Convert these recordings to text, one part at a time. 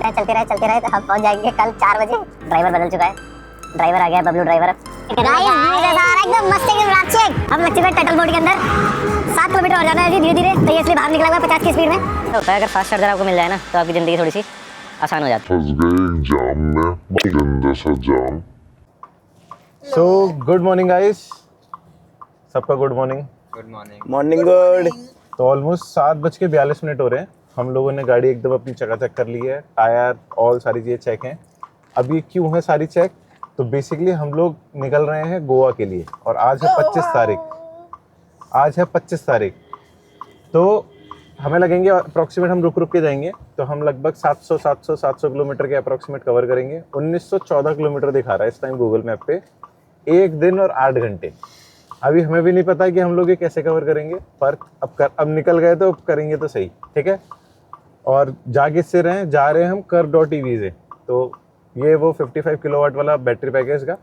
चलते रहे तो हम पहुंच जाएंगे कल 4 बजे। ड्राइवर बदल चुका है, ड्राइवर आ गया बबलू ड्राइवर। एकदम मस्त एकदम राचेक। हम लग चुके हैं टटल बोर्ड के अंदर। 7 किलोमीटर और जाना है धीरे धीरे, तो ये इसलिए बाहर निकला हुआ है 50 की स्पीड में। तो अगर फास्ट चार्जर आपको मिल जाए ना तो आपकी ज़िंदगी थोड़ी सी आसान हो जाती है। फंस गए जाम में, गंदा सा जाम। सो गुड मॉर्निंग गाइस, सबका गुड मॉर्निंग। Morning good. तो ऑलमोस्ट 7:42 हो रहे हैं। हम लोगों ने गाड़ी एकदम अपनी चकाचक कर ली है, टायर ऑल सारी चीज़ें चेक हैं। अब ये क्यों है सारी चेक? तो बेसिकली हम लोग निकल रहे हैं गोवा के लिए और आज है 25 तारीख। तो हमें लगेंगे अप्रॉक्सीमेट, हम रुक के जाएंगे तो हम लगभग 700 किलोमीटर के अप्रॉक्सीमेट कवर करेंगे। 1914 किलोमीटर दिखा रहा है इस टाइम गूगल मैप पे, 1 दिन और 8 घंटे। अभी हमें भी नहीं पता कि हम लोग ये कैसे कवर करेंगे, पर अब निकल गए तो अब करेंगे तो सही, ठीक है। और जा रहे हैं हम Curve.ev से। तो ये वो 55 किलोवाट वाला बैटरी पैक है इसका।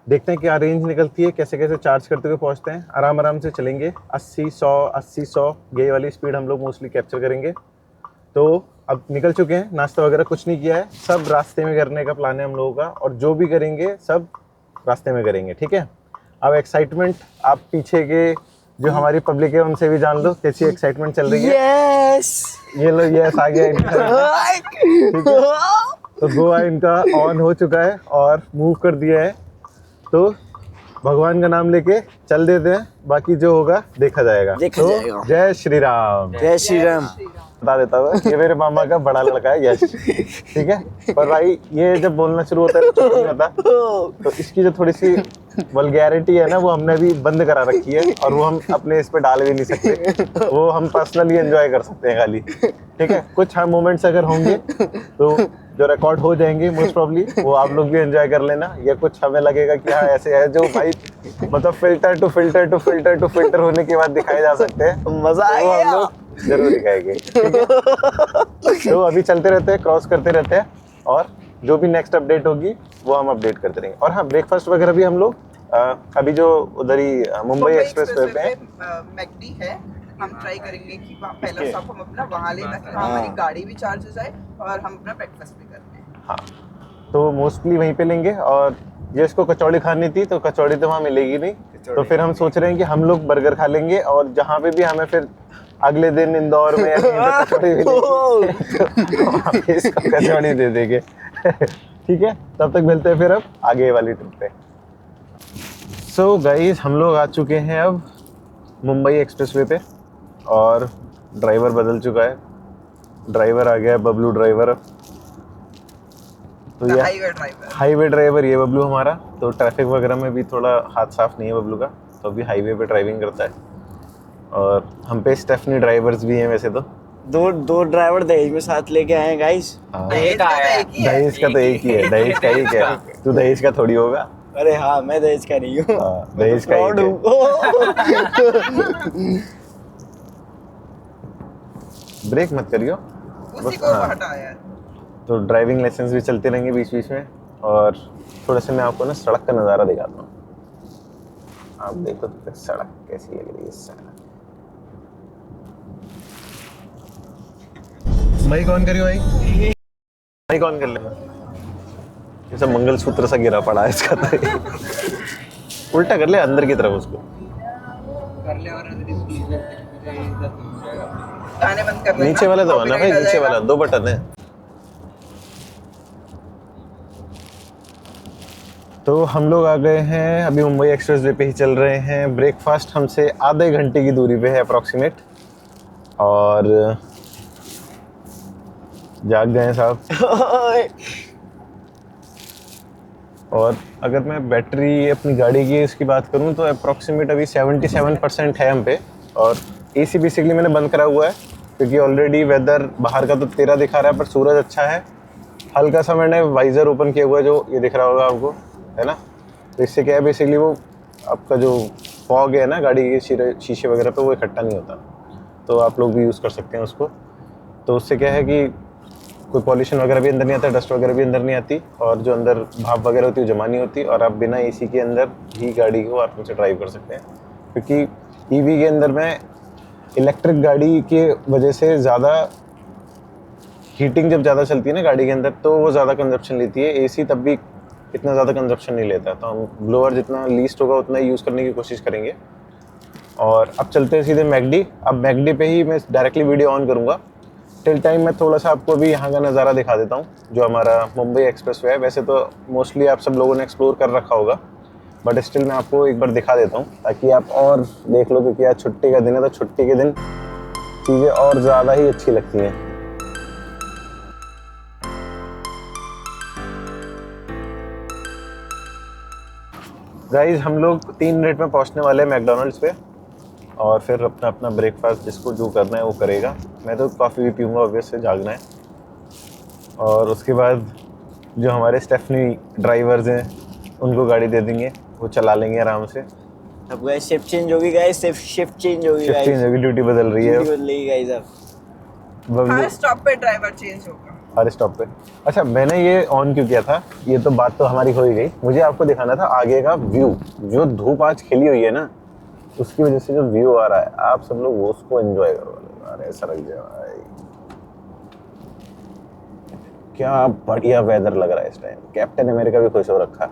देखते हैं क्या रेंज निकलती है, कैसे कैसे चार्ज करते हुए पहुंचते हैं। आराम से चलेंगे, 80-100 ये वाली स्पीड हम लोग मोस्टली कैप्चर करेंगे। तो अब निकल चुके हैं, नाश्ता वगैरह कुछ नहीं किया है, सब रास्ते में करने का प्लान है हम लोगों का। और जो भी करेंगे सब रास्ते में करेंगे, ठीक है। अब एक्साइटमेंट आप पीछे के जो हमारी पब्लिक है उनसे भी जान लो कैसी एक्साइटमेंट चल रही है। यस ये लो, यस आ गया इनका, ठीक है। तो गोवा इनका ऑन हो चुका है और मूव कर दिया है। तो भगवान का नाम लेके चल देते हैं, बाकी जो होगा देखा जाएगा। देखा जाएगा। जय श्री राम। जय श्री राम। बता देता हूँ, ये मेरे मामा का बड़ा लड़का है यश, ठीक है। पर भाई ये जब बोलना शुरू होता है तो नहीं होता, तो इसकी जो थोड़ी सी वल्गैरिटी है ना वो हमने भी बंद करा रखी है और वो हम अपने इस पे डाल भी नहीं सकते। वो हम पर्सनली एंजॉय कर सकते हैं खाली, ठीक है। कुछ हम मोमेंट्स अगर होंगे तो जो रिकॉर्ड हो जाएंगे मोस्ट प्रॉब्ली, वो आप लोग भी एंजॉय कर लेना। या कुछ हमें लगेगा कि हाँ ऐसे है जो भाई मतलब फिल्टर टू फिल्टर होने के बाद दिखाए जा सकते हैं, मजा आ वो हम गया। लोग जरूर दिखाएंगे, ठीक है। तो अभी चलते रहते हैं, क्रॉस करते रहते हैं और जो भी नेक्स्ट अपडेट होगी वो हम अपडेट करते रहेंगे। और हाँ, ब्रेकफास्ट वगैरह भी हम लोग अभी जो उधर ही मुंबई एक्सप्रेस वे पे मैकडी है, हम ट्राई करेंगे कि वहाँ पहला स्टॉप हम अपना वहाँ लेना, कि वहाँ हमारी गाड़ी भी चार्ज हो जाए और हम अपना ब्रेकफास्ट भी कर लें। हाँ, तो मोस्टली वहीं पे लेंगे। और जिसको कचौड़ी खानी थी तो कचौड़ी तो वहाँ मिलेगी नहीं, तो फिर हम सोच रहे हैं कि हम लोग बर्गर खा लेंगे और जहाँ पे भी हमें फिर अगले दिन इंदौर में कचौड़ी मिलेगी इसको कचौड़ी दे देंगे, ठीक है। तब तक मिलते हैं फिर अब आगे वाली ट्रिप पे। सो गाइस, हम लोग आ चुके हैं अब मुंबई एक्सप्रेसवे पे और ड्राइवर बदल चुका है। ड्राइवर आ गया है बबलू ड्राइवर। तो ये हाईवे ड्राइवर ये बबलू हमारा। तो ट्रैफिक वगैरह में भी थोड़ा हाथ साफ नहीं है बबलू का, तो अभी हाईवे पे ड्राइविंग करता है। और हम पे स्टेफनी ड्राइवर्स भी हैं वैसे तो। दो ड्राइवर दहेज में साथ लेके आए हैं गाइस। दहेज का तो एक ही है, दहेज का ही क्या, तू दहेज का थोड़ी होगा। अरे हाँ, मैं दहेज का नहीं हूँ, दहेज का फ्रॉड हूँ। ब्रेक मत करियो उसी को हटा यार। तो ड्राइविंग लाइसेंस भी चलते रहेंगे बीच बीच में। और थोड़ा सा मैं आपको ना सड़क का नज़ारा दिखाता हूँ। आप देखो तो सड़क कैसी लग रही है। सड़क माइक ऑन करियो भाई, माइक ऑन कर लेना। ये सब मंगलसूत्र सा गिरा पड़ा है इसका, तो उल्टा कर ले अंदर की तरफ उसको कर ले और गाने बंद कर ले। नीचे वाला दबाना भाई, नीचे वाला 2 बटन है। तो हम लोग आ गए हैं अभी मुंबई एक्सप्रेस वे पे ही चल रहे हैं। ब्रेकफास्ट हमसे आधे घंटे की दूरी पे है अप्रॉक्सीमेट। और जाग गए हैं साहब। और अगर मैं बैटरी अपनी गाड़ी की इसकी बात करूं तो अप्रॉक्सीमेट अभी 77% है हम पे। और एसी बेसिकली मैंने बंद करा हुआ है क्योंकि ऑलरेडी वेदर बाहर का तो 13 दिखा रहा है पर सूरज अच्छा है। हल्का सा मैंने वाइज़र ओपन किया हुआ है, जो ये दिख रहा होगा आपको, है ना। तो इससे क्या है बेसिकली वो आपका जो फॉग है ना गाड़ी के शीशे वगैरह पे वो इकट्ठा नहीं होता, तो आप लोग भी यूज़ कर सकते हैं उसको। तो उससे क्या है कि कोई पॉल्यूशन वगैरह भी अंदर नहीं आता, डस्ट वगैरह भी अंदर नहीं आती और जो अंदर भाप वगैरह होती है वो जमा नहीं होती। और आप बिना एसी के अंदर ही गाड़ी को आराम से ड्राइव कर सकते हैं, क्योंकि ईवी के अंदर में इलेक्ट्रिक गाड़ी के वजह से ज़्यादा हीटिंग जब ज़्यादा चलती है ना गाड़ी के अंदर तो वो ज़्यादा कंजप्शन लेती है। एसी तब भी इतना ज़्यादा कंजप्शन नहीं लेता, तो हम ब्लोअर जितना लीस्ट होगा उतना ही यूज़ करने की कोशिश करेंगे। और अब चलते हैं सीधे मैकडी। अब मैकडी पे ही मैं डायरेक्टली वीडियो ऑन करूँगा। टिल टाइम मैं थोड़ा सा आपको भी यहाँ का नज़ारा दिखा देता हूँ, जो हमारा मुंबई एक्सप्रेसवे है। वैसे तो मोस्टली आप सब लोगों ने एक्सप्लोर कर रखा होगा, बट स्टिल मैं आपको एक बार दिखा देता हूँ ताकि आप और देख लो, क्योंकि आज छुट्टी का दिन है तो छुट्टी के दिन चीज़ें और ज़्यादा ही अच्छी लगती हैं। गाइस हम लोग 3 मिनट में पहुँचने वाले हैं मैकडोनल्ड्स पे, और फिर अपना अपना ब्रेकफास्ट जिसको जो करना है वो करेगा। मैं तो कॉफ़ी भी पीऊँगा, ऑब्वियसली जागना है। और उसके बाद जो हमारे स्टेफनी ड्राइवर्स हैं उनको गाड़ी दे देंगे, वो चला लेंगे आराम से। अब गाइस शिफ्ट चेंज होगी गाइस, शिफ्ट चेंज होगी शिफ्ट गाइस, चेंज होगी, ड्यूटी बदल रही है। ड्यूटी बदलेगी गाइस अब। बबलू हर स्टॉप पे ड्राइवर चेंज होगा। हर स्टॉप पे। अच्छा मैंने ये ऑन क्यों किया था, ये तो बात तो हमारी हो ही गई। मुझे आपको दिखाना था आगे का व्यू, जो धूप आज खिली हुई है ना, उसकी वजह से जो व्यू आ रहा है, आप सब लोग उसको एंजॉय करो। अरे ऐसा लग जाए, क्या बढ़िया वेदर लग रहा है इस टाइम। कैप्टन अमेरिका भी खुश हो रखा।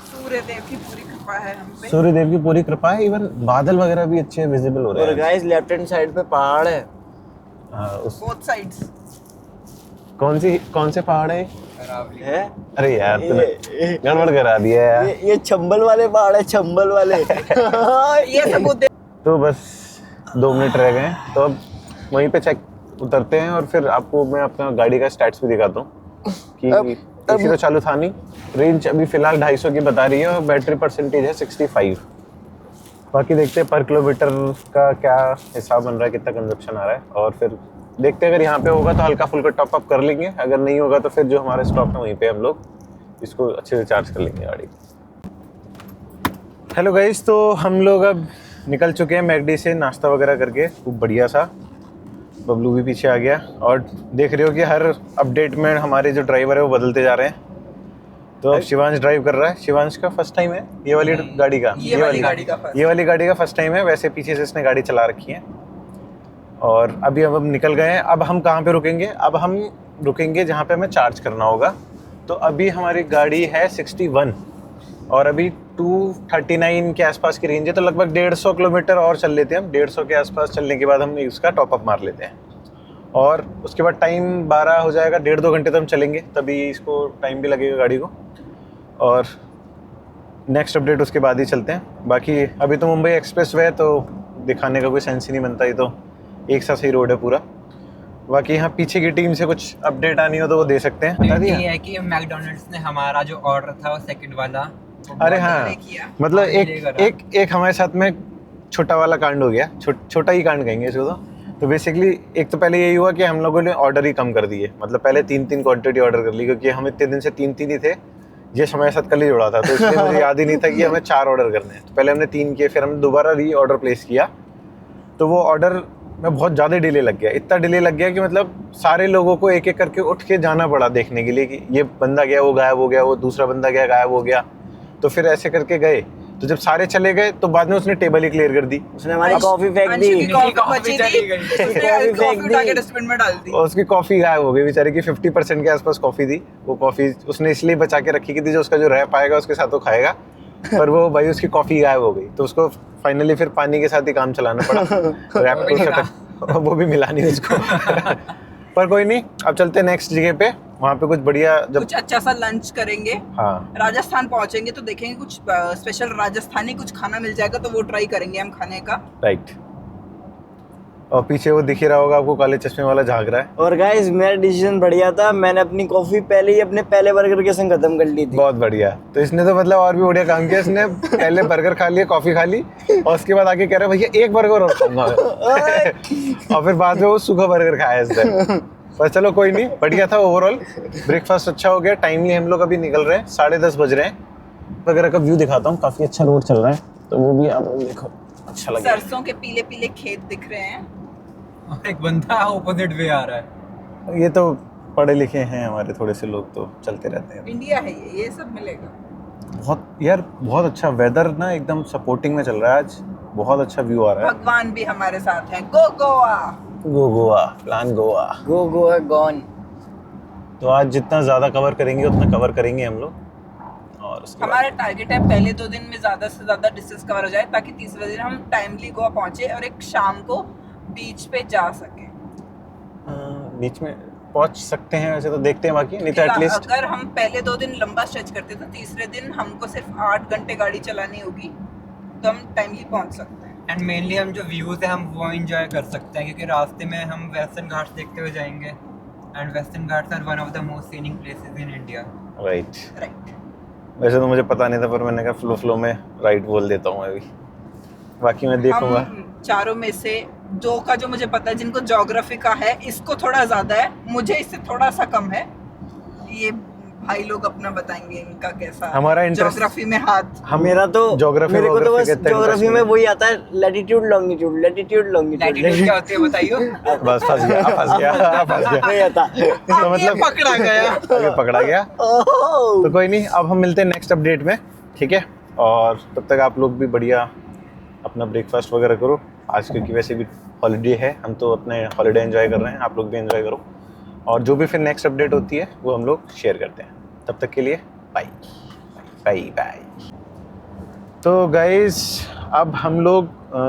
सूर्यदेव की पूरी कृपा है हम पे। सूर्यदेव की पूरी कृपा है, इवन बादल वगैरह भी अच्छे विजिबल हो रहे और हैं। गाइस लेफ्ट हैंड साइड पे पहाड़ है। हाँ, उस बोथ साइड्स। कौन से पहाड़ है? है? अरे यार तूने गड़बड़ करा दिया यार। ये चंबल वाले पहाड़ है, चंबल वाले। ये सबूत तो बस 2 मिनट रह गए हैं, तो अब वहीं पे चेक उतरते हैं और फिर आपको मैं अपना गाड़ी का स्टैट्स भी दिखाता हूँ कि एसी तो चालू था नहीं। रेंज अभी फिलहाल 250 की बता रही है और बैटरी परसेंटेज है 65। बाकी देखते हैं पर किलोमीटर का क्या हिसाब बन रहा है, कितना कंजप्शन आ रहा है, और फिर देखते हैं। अगर यहाँ पे होगा तो हल्का फुल्का टॉप अप कर लेंगे, अगर नहीं होगा तो फिर जो हमारा स्टॉप है वहीं पे हम लोग इसको अच्छे से चार्ज कर लेंगे गाड़ी। हेलो गाइस, तो हम लोग अब निकल चुके हैं मैकडी से नाश्ता वगैरह करके, खूब बढ़िया सा। बबलू भी पीछे आ गया, और देख रहे हो कि हर अपडेट में हमारे जो ड्राइवर है वो बदलते जा रहे हैं। तो अब शिवांश ड्राइव कर रहा है। शिवांश का फर्स्ट टाइम है ये वाली गाड़ी का, ये वाली गाड़ी का first। ये वाली गाड़ी का फर्स्ट टाइम है। वैसे पीछे से इसने गाड़ी चला रखी है। और अभी अब हम निकल गए हैं। अब हम कहाँ पे रुकेंगे? अब हम रुकेंगे जहाँ पे हमें चार्ज करना होगा। तो अभी हमारी गाड़ी है 61 और अभी 239 के आसपास की रेंज है, तो लगभग 150 किलोमीटर और चल लेते हैं हम। 150 के आसपास चलने के बाद हम इसका टॉपअप मार लेते हैं, और उसके बाद टाइम 12 हो जाएगा। 1.5-2 घंटे तो हम चलेंगे, तभी इसको टाइम भी लगेगा गाड़ी को। और नेक्स्ट अपडेट उसके बाद ही चलते हैं। बाकी अभी तो मुंबई एक्सप्रेसवे है, तो दिखाने का कोई सेंस ही नहीं बनता। ये तो एक सा सही रोड है पूरा। बाकी यहाँ पीछे की टीम से कुछ अपडेट आनी हो तो वो दे सकते हैं। बता दिया? ये है कि मैकडॉनल्ड्स ने हमारा जो ऑर्डर था वो सेकंड वाला, अरे हाँ, मतलब एक हमारे साथ में छोटा वाला कांड हो गया। छोटा ही कांड कहेंगे इसको। तो बेसिकली एक तो पहले यही हुआ कि हम लोगों ने ऑर्डर ही कम कर दिए। मतलब पहले 3-3 क्वांटिटी ऑर्डर कर ली, क्योंकि हम इतने दिन से 3-3 ही थे। ये हमारे साथ कल ही जुड़ा था, तो इसलिए मुझे याद ही नहीं था कि हमें 4 ऑर्डर करने हैं। तो पहले हमने 3 किए, फिर हमने दोबारा री ऑर्डर प्लेस किया। तो वो ऑर्डर में बहुत ज़्यादा डिले लग गया। इतना डिले लग गया कि मतलब सारे लोगों को एक एक करके उठ के जाना पड़ा देखने के लिए कि ये बंदा गया, वो गायब हो गया, वो दूसरा बंदा गया, गायब हो गया। तो फिर ऐसे करके गए। तो जब सारे चले गए तो बाद में उसने टेबल ही क्लियर कर दी। उसने हमारी कॉफी फेंक दी। कॉफी चली गई। उसने कॉफी उठा के डस्टबिन में डाल दी। और उसकी कॉफ़ी गायब हो गई बेचारे की। 50% के आसपास कॉफ़ी थी। वो कॉफ़ी उसने इसलिए बचा के रखी थी, जो उसका जो रह पाएगा उसके साथ वो खाएगा। पर वो भाई उसकी कॉफ़ी गायब हो गई, तो उसको फाइनली फिर पानी के साथ ही काम चलाना पड़ा। वो भी मिला नहीं उसको। पर कोई नहीं, अब चलते हैं नेक्स्ट जगह पे। वहाँ पे कुछ बढ़िया कुछ अच्छा सा लंच करेंगे। हाँ, राजस्थान पहुंचेंगे तो देखेंगे कुछ स्पेशल राजस्थानी कुछ खाना मिल जाएगा, तो वो ट्राई करेंगे हम खाने का। राइट। और पीछे वो दिख ही रहा होगा आपको, काले चश्मे वाला झाँक रहा है। और गाइस मेरा डिसीजन बढ़िया था, मैंने अपनी कॉफी पहले ही अपने पहले बर्गर के संग खत्म कर ली थी। बहुत बढ़िया। तो इसने तो मतलब और भी बढ़िया काम किया। इसने पहले बर्गर खा लिया, कॉफी खा ली, और उसके बाद आके कह रहा है भैया एक बर्गर और खाऊंगा। और फिर बाद में वो सूखा बर्गर खाया इसने। पर चलो कोई नहीं, बढ़िया था ओवरऑल। ब्रेकफास्ट अच्छा हो गया। टाइमली हम लोग अभी निकल रहे हैं, 10:30 बज रहे हैं। वगैरह का व्यू दिखाता हूँ, काफ़ी अच्छा रोड चल रहा है, तो वो भी आप देखो अच्छा लगे। सरसों के पीले पीले खेत दिख रहे हैं। एक बंदा ऑपोजिट वे आ रहा है। ये तो पढ़े लिखे हैं हमारे थोड़े से लोग, तो चलते रहते हैं। इंडिया है ये सब मिलेगा। बहुत यार, बहुत अच्छा वेदर ना, एकदम सपोर्टिंग में चल रहा है आज। बहुत अच्छा व्यू आ रहा है। भगवान भी हमारे साथ हैं। गो गोवा। गोवा, प्लान गोवा। गो गो है गॉन। तो आज जितना ज़्यादा कवर करेंगे उतना कवर करेंगे हम लोग। और उसके बाद हमारा टारगेट है पहले 2 दिन में ज्यादा से ज्यादा डिस्टेंस कवर हो जाए ताकि तीसरे दिन हम टाइमली गोवा पहुंचे और एक शाम को बीच पे जा सके। बीच में पहुंच सकते हैं वैसे, तो देखते हैं बाकी, नहीं तो एटलीस्ट अगर हम पहले 2 दिन लंबा स्ट्रेच करते तो तीसरे दिन हमको सिर्फ 8 घंटे गाड़ी चलानी होगी तो हम टाइमली पहुंच सकते हैं। एंड मेनली हम जो व्यूज़ है हम वो एंजॉय कर सकते हैं क्योंकि रास्ते में हम वेस्टर्न घाट्स देखते हुए जाएंगे and western Ghats are one of the most scenic places in India. Right. वैसे तो मुझे पता नहीं था पर मैंने कहा फ्लो में राइट बोल देता हूँ अभी, बाकी मैं देखूंगा। हम चारों में से 2 का जो मुझे पता है जिनको ज्योग्राफी का है इसको थोड़ा ज्यादा है, मुझे इससे थोड़ा सा कम है। ये भाई लोग अपना बताएंगे इनका कैसा हमारा interest- ज्योग्राफी में हाथ। मेरा तो Geography मेरे को तो वोग्राफी बस के इतना ज्योग्राफी interest में नहीं। वही आता है, latitude longitude, latitude latitude longitude. क्या होती है बताइयो? बस फंस गया। नहीं आता। तो ये पकड़ा गया। आगे पकड़ा गया। ओह तो कोई नहीं, अब हम मिलते हैं नेक्स्ट अपडेट में, ठीक है? और तब तक आप लोग भी बढ़िया अपना ब्रेकफास्ट वगैरह करो आज, क्योंकि वैसे भी हॉलीडे है, हम तो अपने हॉलीडे एंजॉय कर रहे हैं, आप लोग भी एंजॉय करो। और जो भी फिर नेक्स्ट अपडेट होती है वो हम लोग शेयर करते हैं। तब तक के लिए बाय बाय बाय। तो गाइस अब हम लोग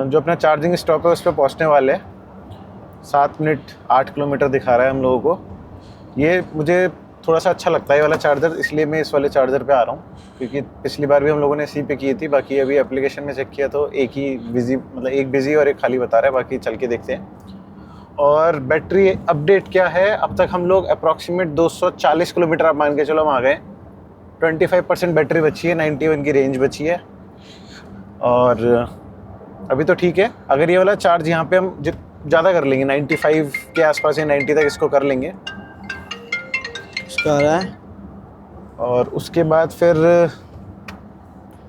जो अपना चार्जिंग स्टॉप है उस पर पहुँचने वाले हैं। 7 मिनट 8 किलोमीटर दिखा रहा है हम लोगों को। ये मुझे थोड़ा सा अच्छा लगता है ये वाला चार्जर, इसलिए मैं इस वाले चार्जर पे आ रहा हूँ, क्योंकि पिछली बार भी हम लोगों ने इसी पे की थी। बाकी अभी एप्लीकेशन में चेक किया तो एक ही बिजी, मतलब एक बिजी और एक खाली बता रहा है, बाकी चल के देखते हैं। और बैटरी अपडेट क्या है, अब तक हम लोग अप्रॉक्सीमेट 240 किलोमीटर आप मान के चलो हम आ गए। 25% बैटरी बची है, 91 की रेंज बची है। और अभी तो ठीक है, अगर ये वाला चार्ज यहाँ पे हम ज़्यादा कर लेंगे, 95 के आसपास या 90 तक इसको कर लेंगे, उसका आ रहा है। और उसके बाद फिर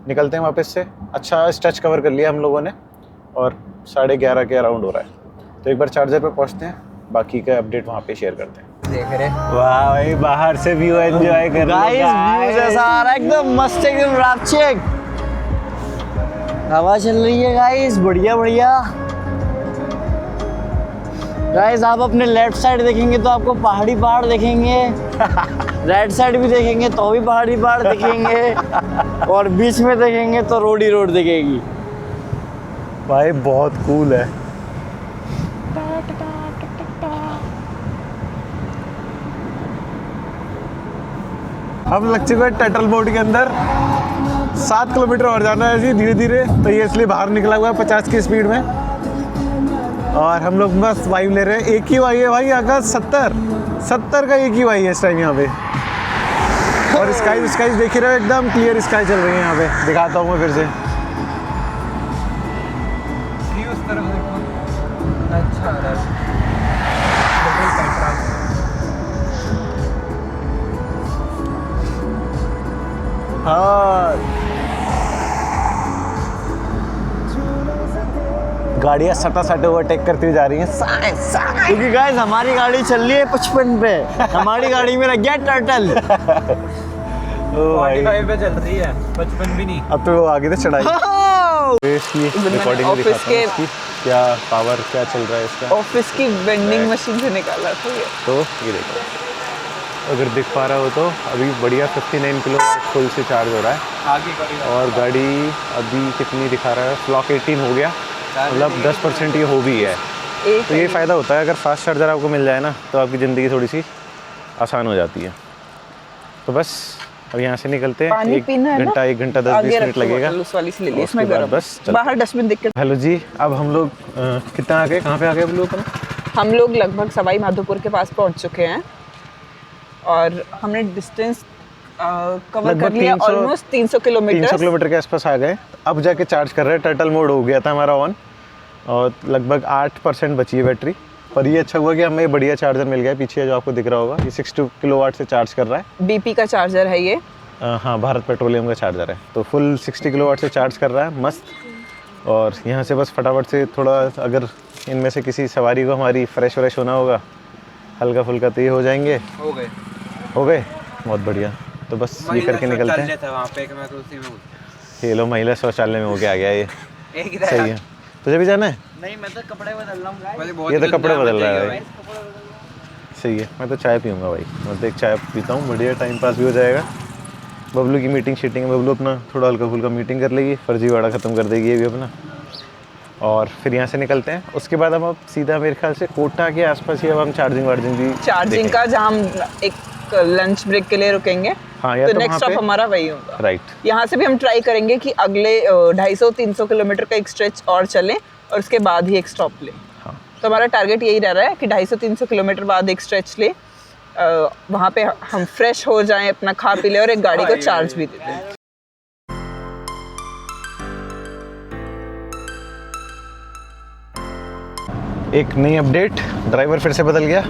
निकलते हैं वापस से। अच्छा स्ट्रेच कवर कर लिया हम लोगों ने और 11:30 के अराउंड हो रहा है। तो एक बार चार्जर पे पहुंचते हैं, बाकी का अपडेट वहाँ पे शेयर करते हैं। देख रहे वाह भाई, बाहर से व्यू एंजॉय कर गाइस व्यूज ऐसा आ रहा है एकदम मस्त, एकदम रापचेक हवा चल रही है गाइस, बढ़िया बढ़िया। गाइस आप अपने लेफ्ट साइड देखेंगे तो आपको पहाड़ी पहाड़ देखेंगे, राइट साइड भी देखेंगे तो भी पहाड़ी पहाड़ दिखेंगे, और बीच में देखेंगे तो रोड ही रोड दिखेगी। भाई बहुत कूल है। हम लग चुके हैं टर्टल बोर्ड के अंदर। 7 किलोमीटर और जाना है ऐसे धीरे धीरे, तो ये इसलिए बाहर निकला हुआ है 50 की स्पीड में। और हम लोग बस वाइव ले रहे हैं। एक ही वाई है भाई यहाँ का, 70 का एक ही वाई है इस टाइम यहाँ पे। और स्काई देख ही रहे हो, एकदम क्लियर स्काई चल रही है यहाँ पे। दिखाता हूँ मैं फिर से। उस तरफ देखो, अच्छा आ रहा है। बिल्कुल कंट्रास्ट। हाँ, गाड़ियाँ सटा ओवरटेक करती हुई जा रही हैं, क्योंकि गाइस हमारी गाड़ी चल रही है 55 पे, हमारी गाड़ी में लग गया टर्टल। 45 पे चल रही है, 55 भी नहीं। अब तो वो आगे से चढ़ाई इसकी रिकॉर्डिंग ऑफिस दिखाता हूँ के- इसकी, क्या पावर क्या चल रहा है इसका। ऑफिस की वेंडिंग मशीन से निकाला था ये। तो ये देखो, अगर दिख पा रहा हो तो अभी बढ़िया 59 किलोवाट फुल से चार्ज हो रहा है। आगे करेगा। और गाड़ी अभी कितनी दिखा रहा है, क्लॉक 18 हो गया, मतलब 10% ये हो भी है। तो ये फ़ायदा होता है अगर फास्ट चार्जर आपको मिल जाए ना, तो आपकी ज़िंदगी थोड़ी सी आसान हो जाती है। तो बस अब यहाँ से निकलते हैं। पानी पीना है ना? 1 घंटा 10-20 मिनट लगेगा। उस वाली से ले ली, और इसमें उसके बाद गर्म बस चलते बाहर डस्टबिन देख के। हेलो जी, अब हम लोग कितना आ गए, कहाँ पे आ गए हम लोग? हम लोग लगभग सवाई माधोपुर के पास पहुंच चुके हैं और हमने डिस्टेंस कवर लगभग कर लिया, 300 ऑलमोस्ट 300 किलोमीटर। 300 किलोमीटर के आसपास आ गए। अब जाके चार्ज कर रहे हैं, टर्टल मोड हो गया था हमारा ऑन, और लगभग 8% बची है बैटरी। पर ये अच्छा हुआ कि हमें बढ़िया चार्जर मिल गया, पीछे जो आपको दिख रहा होगा, ये 62 किलोवाट से चार्ज कर रहा है। बीपी का चार्जर है ये। हाँ, भारत पेट्रोलियम का चार्जर है, तो फुल 60 किलोवाट से चार्ज कर रहा है, मस्त। और यहाँ से बस फटाफट से थोड़ा, अगर इनमें से किसी सवारी को हमारी फ्रेश व्रेश होना होगा हल्का फुल्का, तो ये हो जाएंगे। हो गए। बहुत बढ़िया। तो बस ये करके निकलते हैं। था वहाँ पे कि मैं तो उसी में ये लो, महिला शौचालय में हो के आ गया ये। एक इधर सही है। तुझे भी जाना है? नहीं मैं तो कपड़े बदल रहा हूँ पहले बहुत ये तो गंदा कपड़े बदल मच रहा है जाएगा भाई। सही है, मैं तो चाय पीऊँगा भाई। मैं तो एक चाय पीता हूँ, बढ़िया टाइम पास भी हो जाएगा। बबलू की मीटिंग शीटिंग है, बबलू अपना थोड़ा हल्का फुल्का मीटिंग कर लेगी, फर्जीवाड़ा ख़त्म कर देगी ये भी अपना, और फिर यहाँ से निकलते हैं। उसके बाद अब सीधा मेरे ख्याल से कोटा के आसपास ही अब हम चार्जिंग वार्जिंग भी चार्जिंग देखेंगे। का जहाँ हम एक लंच ब्रेक के लिए रुकेंगे, हाँ, या तो तो नेक्स्ट वहाँ स्टॉप पे- हमारा वही होगा। राइट। यहाँ से भी हम ट्राई करेंगे कि अगले 250-300 किलोमीटर का एक स्ट्रेच और चलें और उसके बाद ही एक स्टॉप लें। हाँ। तो हमारा टारगेट यही रह रहा है कि 250-300 किलोमीटर बाद एक स्ट्रेच ले, वहाँ पे हम फ्रेश हो जाएं, अपना खा पी लें और एक गाड़ी को चार्ज भी दे दें। एक नई अपडेट, ड्राइवर फिर से बदल गया,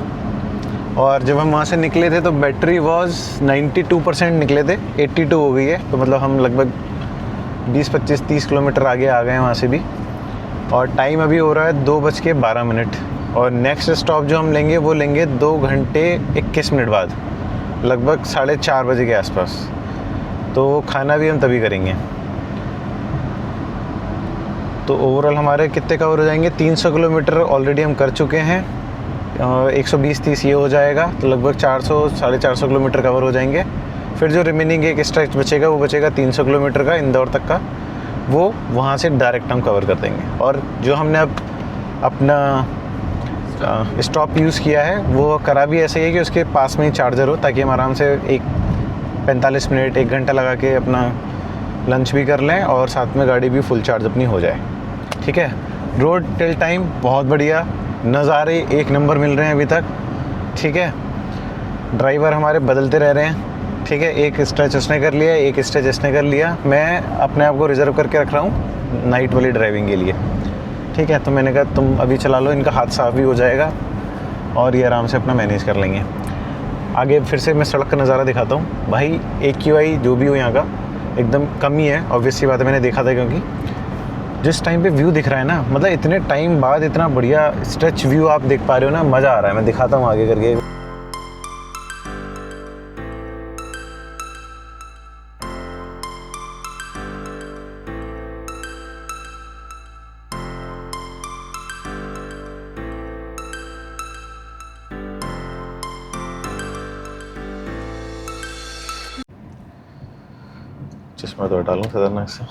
और जब हम वहाँ से निकले थे तो बैटरी वॉज 92% निकले थे, 82 हो गई है। तो मतलब हम लगभग 20-25-30 किलोमीटर आगे आ गए हैं वहाँ से भी, और टाइम अभी हो रहा है 2:12, और नेक्स्ट स्टॉप जो हम लेंगे वो लेंगे 2 घंटे 21 मिनट बाद, लगभग 4:30 बजे के आसपास। तो खाना भी हम तभी करेंगे। तो ओवरऑल हमारे कितने कवर हो जाएंगे? 300 किलोमीटर ऑलरेडी हम कर चुके हैं, 120-30 ये हो जाएगा, तो लगभग 400-450 किलोमीटर कवर हो जाएंगे। फिर जो रिमेनिंग एक स्ट्रेच बचेगा वो बचेगा 300 किलोमीटर का इंदौर तक का, वो वहाँ से डायरेक्ट हम कवर कर देंगे। और जो हमने अब अपना स्टॉप यूज़ किया है वो करा भी ऐसे ही है कि उसके पास में ही चार्जर हो, ताकि हम आराम से 45 मिनट 1 घंटा लगा के अपना लंच भी कर लें और साथ में गाड़ी भी फुल चार्ज अपनी हो जाए। ठीक है। रोड टिल टाइम बहुत बढ़िया, नज़ारे एक नंबर मिल रहे हैं अभी तक। ठीक है। ड्राइवर हमारे बदलते रह रहे हैं। ठीक है। एक स्ट्रेच उसने कर लिया, एक स्ट्रेच इसने कर लिया। मैं अपने आप को रिजर्व करके रख रहा हूँ नाइट वाली ड्राइविंग के लिए। ठीक है। तो मैंने कहा तुम अभी चला लो, इनका हाथ साफ भी हो जाएगा और ये आराम से अपना मैनेज कर लेंगे। आगे फिर से मैं सड़क का नज़ारा दिखाता हूँ भाई। AQI जो भी हो यहाँ का एकदम कम ही है, ऑब्वियस सी बात है, मैंने देखा था, क्योंकि जिस टाइम पे व्यू दिख रहा है ना, मतलब इतने टाइम बाद इतना बढ़िया स्ट्रेच व्यू आप देख पा रहे हो ना, मज़ा आ रहा है। मैं दिखाता हूँ आगे करके। चश्मा तो हटा लूँ खतरनाक से।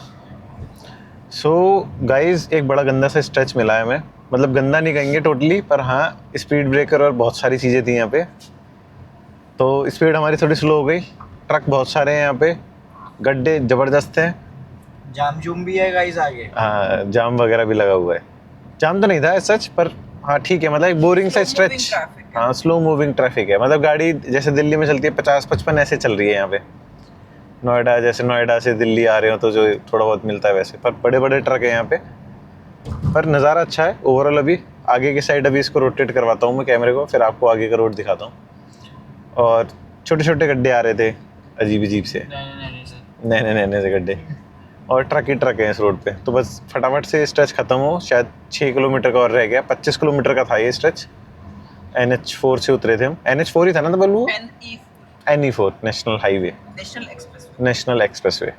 सो गाइज एक बड़ा गंदा सा स्ट्रेच मिला है हमें, मतलब गंदा नहीं कहेंगे टोटली, पर हाँ स्पीड ब्रेकर और बहुत सारी चीज़ें थी यहाँ पे, तो स्पीड हमारी थोड़ी स्लो हो गई। ट्रक बहुत सारे हैं यहाँ पे, गड्ढे ज़बरदस्त हैं, जाम जूम भी है गाइस आगे। हाँ जाम वगैरह भी लगा हुआ है। जाम तो नहीं था सच, पर हाँ ठीक है, मतलब एक बोरिंग सा Slow moving स्ट्रेच। traffic है। हाँ स्लो मूविंग ट्रैफिक है, मतलब गाड़ी जैसे दिल्ली में चलती है 50-55 ऐसे चल रही है यहाँ पे। नोएडा जैसे नोएडा से दिल्ली आ रहे हो तो जो थोड़ा बहुत मिलता है वैसे, पर बड़े बड़े ट्रक है यहाँ पे। पर नज़ारा अच्छा है ओवरऑल। अभी आगे की साइड अभी इसको रोटेट करवाता हूँ मैं कैमरे को, फिर आपको आगे का रोड दिखाता हूँ। और छोटे छोटे गड्ढे आ रहे थे अजीब अजीब से, नए से गड्ढे, और ट्रक ही ट्रक है इस रोड पे। तो बस फटाफट से स्ट्रेच ख़त्म हो, शायद 6 किलोमीटर का और रह गया। 25 किलोमीटर का था ये स्ट्रेच। NH4 से उतरे थे हम, NH4 ही था ना तो बल्लू, NE4 national highway, national expressway.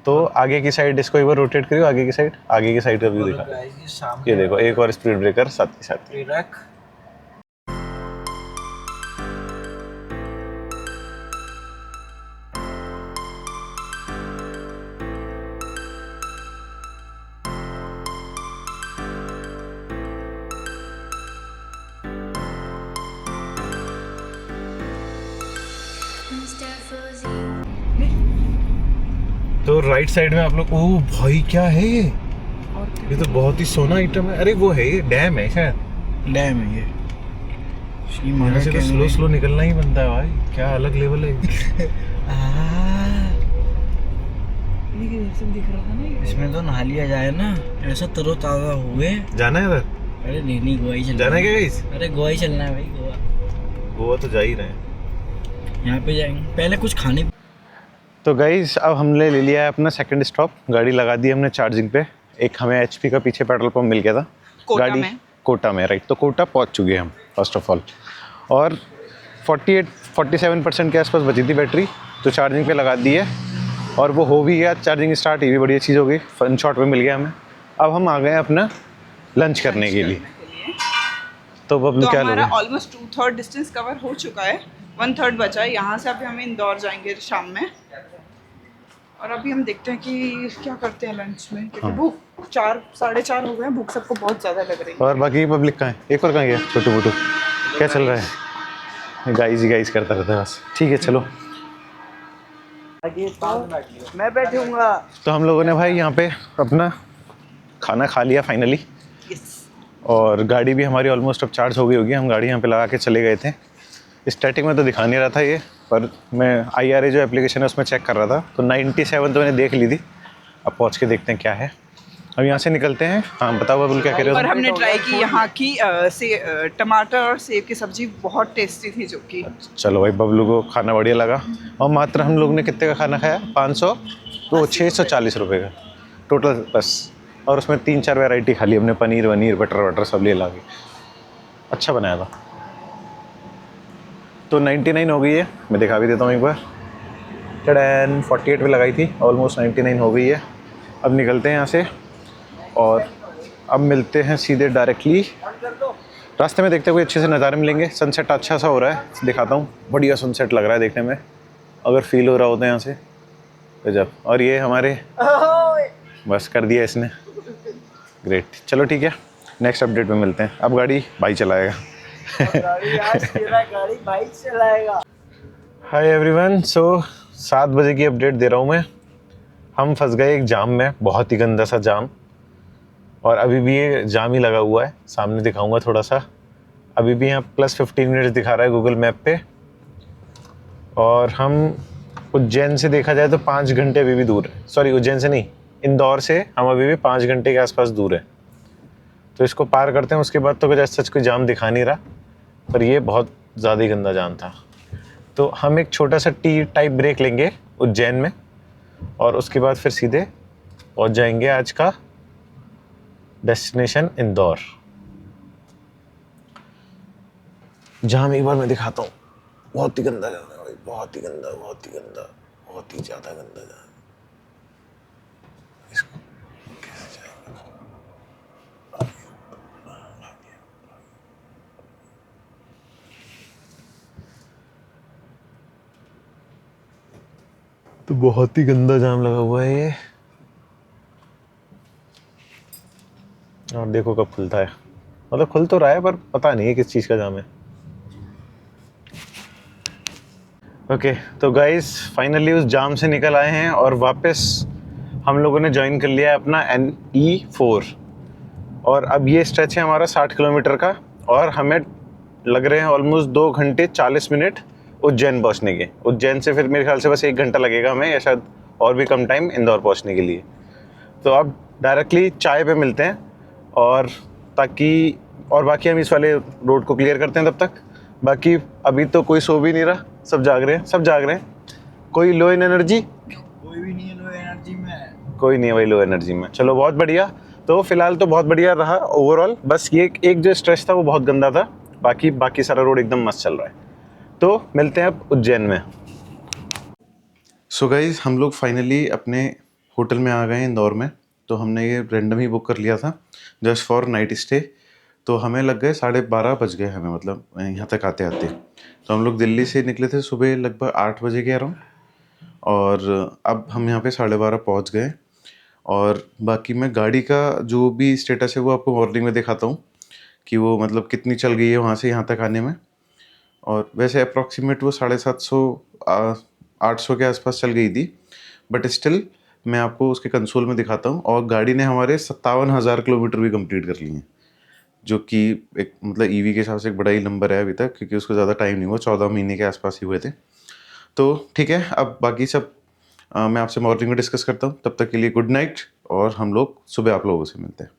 तो आगे की साइड इसको एक बार रोटेट करियो, आगे की साइड का व्यू दिखा। ये देखो एक और स्पीड ब्रेकर साथ ही साथ। तो राइट साइड में आप लोग, ओ भाई क्या है ये तो बहुत ही सोना आइटम है। अरे वो है, ये डैम है शायद, डैम है ये। यहाँ से तो स्लो स्लो निकलना ही बनता है भाई, क्या अलग लेवल है। इसमें तो नहा लिया जाए ना, ऐसा तरोताजा हुए। जाना है इधर? अरे नहीं गोवा ही चलना जाना है क्या गाइस? अरे गोवा ही चलना है भाई, गोवा तो जा ही रहे हैं। यहाँ पे जाएंगे, पहले कुछ खाने। तो गाइस अब हमने ले लिया है अपना सेकंड स्टॉप, गाड़ी लगा दी हमने चार्जिंग पे। एक हमें HP का पीछे पेट्रोल पंप मिल गया था, गाड़ी कोटा में, राइट। तो कोटा पहुंच चुके हैं हम फर्स्ट ऑफ ऑल, और 47% के आसपास बची थी बैटरी, तो चार्जिंग पे लगा दी है और वो हो भी गया चार्जिंग स्टार्ट। ये भी बढ़िया चीज़ हो गई, फन शॉट पे मिल गया हमें। अब हम आ गए हैं अपना लंच करने के लिए। तो बबलू तो क्या हमारा लोगे? ऑलमोस्ट 2/3 डिस्टेंस कवर हो चुका है, 1/3 बचा है। यहाँ से अभी हमें इंदौर जाएंगे शाम में, और अभी हम देखते हैं कि क्या करते हैं लंच में, क्योंकि हाँ। भूख 4 साढ़े 4 हो गए हैं, भूख सबको बहुत ज़्यादा लग रही है। और बाकी पब्लिक कहाँ है? एक और कहाँ गया? छोटू मोटू क्या चल रहा है? गाइस ही गाइस करता रहता है बस। ठीक है चलो। मैं बैठूंगा। तो हम लोगों ने भाई यहाँ पे अपना खाना खा लिया फाइनली, और गाड़ी भी हमारी ऑलमोस्ट अब चार्ज हो गई होगी। हम गाड़ी यहाँ पे लगा के चले गए थे। स्टार्टिंग में तो दिखा नहीं रहा था ये, पर मैं IRA जो एप्लीकेशन है उसमें चेक कर रहा था, तो 97 तो मैंने देख ली थी। अब पहुँच के देखते हैं क्या है। अब यहाँ से निकलते हैं। हाँ बताओ बबुल क्या कह रहे हो और तुम? हमने ट्राई की यहाँ की टमाटर और सेब की सब्जी, बहुत टेस्टी थी, जो कि चलो भाई, बबलू को खाना बढ़िया लगा। और मात्र हम लोग ने कितने का खाना खाया? 500 तो 640 रुपये का टोटल बस। और उसमें 3-4 वैरायटी खा ली हमने, पनीर वनीर बटर वटर सब ले ला के। अच्छा बनाया था। तो 99 हो गई है, मैं दिखा भी देता हूँ एक बार। 48 पे लगाई थी, ऑलमोस्ट 99 हो गई है। अब निकलते हैं यहाँ से, और अब मिलते हैं सीधे डायरेक्टली रास्ते में। देखते हैं कोई अच्छे से नज़ारे मिलेंगे। सनसेट अच्छा सा हो रहा है, दिखाता हूँ। बढ़िया सनसेट लग रहा है देखने में, अगर फील हो रहा होता है यहाँ से गजब। और ये हमारे बस कर दिया इसने, ग्रेट। चलो ठीक है, नेक्स्ट अपडेट में मिलते हैं। अब गाड़ी भाई चलाएगा। गाड़ी बाइक चलाएगा। हाय एवरीवन, सो 7 बजे की अपडेट दे रहा हूँ मैं। हम फंस गए एक जाम में, बहुत ही गंदा सा जाम, और अभी भी ये जाम ही लगा हुआ है। सामने दिखाऊंगा थोड़ा सा। अभी भी यहाँ +15 मिनट्स दिखा रहा है गूगल मैप पे, और हम उज्जैन से देखा जाए तो 5 घंटे अभी भी दूर है। सॉरी, उज्जैन से नहीं, इंदौर से हम अभी भी 5 घंटे के आसपास दूर है। तो इसको पार करते हैं, उसके बाद तो कुछ सच कोई जाम दिखा नहीं रहा, पर ये बहुत ज़्यादा ही गंदा जाम था। तो हम एक छोटा सा टी टाइप ब्रेक लेंगे उज्जैन में, और उसके बाद फिर सीधे पहुंच जाएंगे आज का डेस्टिनेशन इंदौर। जाम एक बार मैं दिखाता हूँ, बहुत ही गंदा जाम है भाई, बहुत ही गंदा, बहुत ही गंदा, बहुत ही ज़्यादा गंदा जाम। इसको कैसे जाएंगे? तो बहुत ही गंदा जाम लगा हुआ है ये, और देखो कब खुलता है। मतलब खुल तो रहा है, पर पता नहीं है किस चीज़ का जाम है। ओके, तो गाइस फाइनली उस जाम से निकल आए हैं, और वापस हम लोगों ने ज्वाइन कर लिया है अपना NE4। और अब ये स्ट्रेच है हमारा 60 किलोमीटर का, और हमें लग रहे हैं ऑलमोस्ट 2 घंटे 40 मिनट उज्जैन पहुंचने के। उज्जैन से फिर मेरे ख्याल से बस 1 घंटा लगेगा हमें, या शायद और भी कम टाइम इंदौर पहुंचने के लिए। तो अब डायरेक्टली चाय पे मिलते हैं, और ताकि और बाकी हम इस वाले रोड को क्लियर करते हैं तब तक। बाकी अभी तो कोई सो भी नहीं रहा, सब जाग रहे हैं, सब जाग रहे हैं। कोई लो इन एनर्जी? कोई भी नहीं है लो एनर्जी में। कोई नहीं है भाई लो एनर्जी में। चलो बहुत बढ़िया। तो फिलहाल तो बहुत बढ़िया रहा ओवरऑल। बस ये एक जो स्ट्रेच था वो बहुत गंदा था, बाकी सारा रोड एकदम मस्त चल रहा है। तो मिलते हैं अब उज्जैन में। सो गाइस, हम लोग फाइनली अपने होटल में आ गए हैं इंदौर में। तो हमने ये रैंडम ही बुक कर लिया था जस्ट फॉर नाइट स्टे। तो हमें लग गए 12:30 बज गए हमें, मतलब यहाँ तक आते आते। तो हम लोग दिल्ली से निकले थे सुबह लगभग 8 बजे के अराउंड, और अब हम यहाँ पे 12:30 पहुँच गए। और बाकी मैं गाड़ी का जो भी स्टेटस है वो आपको मॉर्निंग में दिखाता हूँ कि वो मतलब कितनी चल गई है वहाँ से यहाँ तक आने में। और वैसे अप्रॉक्सीमेट वो 750-800 के आसपास चल गई थी, बट स्टिल मैं आपको उसके कंसोल में दिखाता हूँ। और गाड़ी ने हमारे 57,000 किलोमीटर भी कंप्लीट कर लिए हैं, जो कि एक मतलब ईवी के हिसाब से एक बड़ा ही नंबर है अभी तक, क्योंकि उसको ज़्यादा टाइम नहीं हुआ, 14 महीने के आसपास ही हुए थे। तो ठीक है, अब बाकी सब मैं आपसे मॉर्निंग में डिस्कस करता हूँ। तब तक के लिए गुड नाइट, और हम लोग सुबह आप लोगों से मिलते हैं।